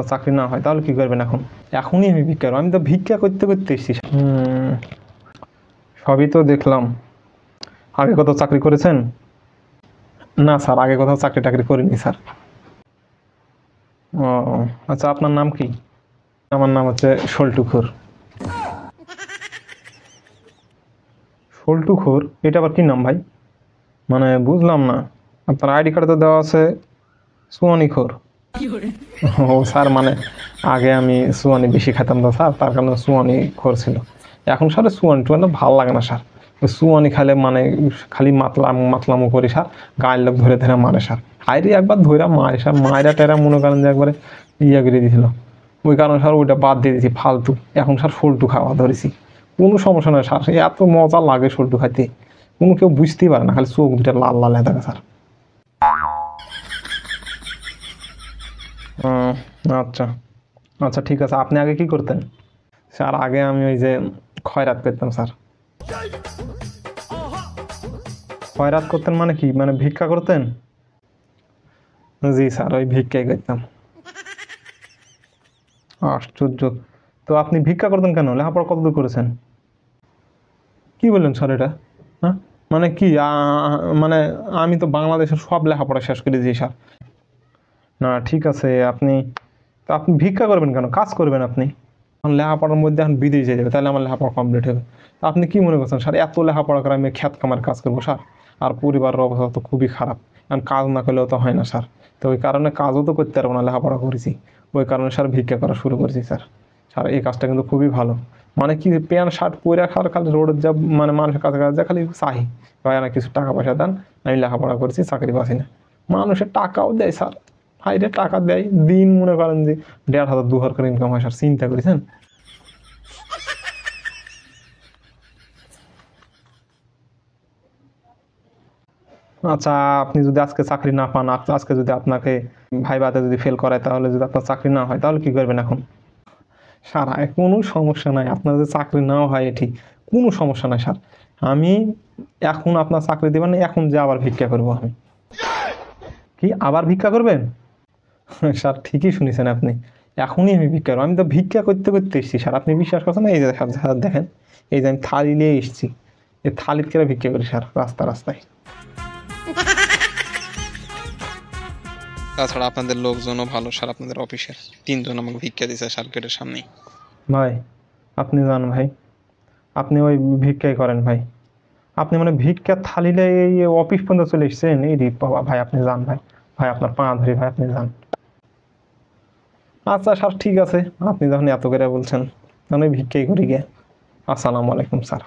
চাকরি না হয় তাহলে কি করবেন এখন? এখনই আমি ভিক্ষা করবো। আমি তো ভিক্ষা করতে করতে এসেছি। সবই তো দেখলাম। আগে কোথাও চাকরি করেছেন? না স্যার, আগে কোথাও চাকরি টাকরি করিনি স্যার। ও আচ্ছা, আপনার নাম কি? আমার নাম হচ্ছে সল্টুখোর। সল্টুখোর, এটা আবার কি নাম ভাই? মানে বুঝলাম না। আপনার আইডি কার্ডে তো দেওয়া আছে সুয়ানিখোর। ও স্যার, মানে আগে আমি সুয়ানি বেশি খেতাম তো স্যার, তার কারণে সুয়ানি খোর ছিল। এখন স্যার সুয়ানি টুয়ানি ভালো লাগে না স্যার। ওই সুয়ানি খালে মানে খালি মাতলামো করি স্যার। গায়ের লোক ধরে ধরে মারে স্যার। হাইরে একবার ধরে মারে স্যার, মায়েরা টেরা মনে করেন যে একবারে ইয়ে করে দিয়েছিল। ওই কারণে স্যার ওইটা বাদ দিয়ে দিয়েছি ফালতু। এখন স্যার সল্টু খাওয়া ধরেছি। কোনো সমস্যা নয় স্যার, এত মজা লাগে সল্টু খাইতে, কোনো কেউ বুঝতেই পারে না, খালি চোখ দুটা লাল লাল হয়ে থাকে স্যার। আচ্ছা আচ্ছা, ঠিক আছে। আপনি আগে কি করতেন? স্যার আগে আমি ওই যে খয়রাত করতাম স্যার। খয়রাত করতেন মানে কি? মানে ভিক্ষা করতেন? জি স্যার, ওই ভিক্ষাই করতাম। আশ্চর্য। তো আপনি ভিক্ষা করতেন কেন? লেখাপড়া কতদূর করেছেন? কি বললেন স্যার এটা? হ্যাঁ, মানে কি মানে আমি তো বাংলাদেশের সব লেখাপড়া শেষ করে দিয়েছি স্যার। না ঠিক আছে, তো আপনি ভিক্ষা করবেন কেন? কাজ করবেন আপনি। লেখাপড়ার মধ্যে এখন বিদেশ যেতে হবে, তাহলে আমার লেখাপড়া কমপ্লিট হবে। তা আপনি কি মনে করছেন স্যার, এত লেখাপড়া করে আমি খ্যাত কামার কাজ করবো স্যার? আর পরিবারের অবস্থা তো খুবই খারাপ। এখন কাজ না করলেও তো হয় না স্যার। তো ওই কারণে কাজও তো করতে পারবো না, লেখাপড়া করেছি। ওই কারণে স্যার ভিক্ষা করা শুরু করেছি স্যার। স্যার এই কাজটা কিন্তু খুবই ভালো। মানে কি, প্যান্ট শার্ট পরে খাওয়ার খালি রোডের যা মানে মানুষের কাছে কাছে যা খালি চাই ভাই না কিছু টাকা পয়সা দেন, আমি লেখাপড়া করেছি, চাকরি পাচ্ছি না। মানুষের টাকাও দেয় স্যার। হাইরে টাকা দেয়, দিন মনে করেন যে 1,500 2,000 করে ইনকাম হয় স্যার, চিন্তা করেছেন? আচ্ছা, আপনি যদি আজকে চাকরি না পান, আজকে যদি আপনাকে ভাইভাতে যদি ফেল করায়, তাহলে যদি আপনার চাকরি না হয় তাহলে কি করবেন এখন? স্যার কোনো সমস্যা নাই, আপনার যদি চাকরি নাও হয় এটি কোনো সমস্যা নাই স্যার। আমি এখন আপনার চাকরি দেবেন না, এখন যে আবার ভিক্ষা করবো আমি। কি আবার ভিক্ষা করবেন? স্যার ঠিকই শুনেছেন আপনি, এখনই আমি ভিক্ষা করবো। আমি তো ভিক্ষা করতে করতে এসেছি স্যার, আপনি বিশ্বাস করছেন না? এই যে স্যার দেখেন, এই যে আমি থালি নিয়ে এসেছি, এই থালির করে ভিক্ষা করি স্যার, রাস্তা রাস্তায়। তাছাড়া আপনাদের লোকজনও ভালো স্যার, আপনাদের অফিসের 3 জন আমাকে ভিক্ষা দিয়েছে স্যার গেটের সামনেই। ভাই আপনি যান ভাই, আপনি ওই ভিক্ষাই করেন ভাই। আপনি মানে ভিক্ষার থালিলে এই অফিস পর্যন্ত চলে এসেছেন, এই রে বাবা! ভাই আপনি যান ভাই, ভাই আপনার পা ধরি ভাই, আপনি যান। আচ্ছা স্যার ঠিক আছে, আপনি যখন এত করে বলছেন, তাহলে ভিক্ষাই করি গে। আসসালামু আলাইকুম স্যার।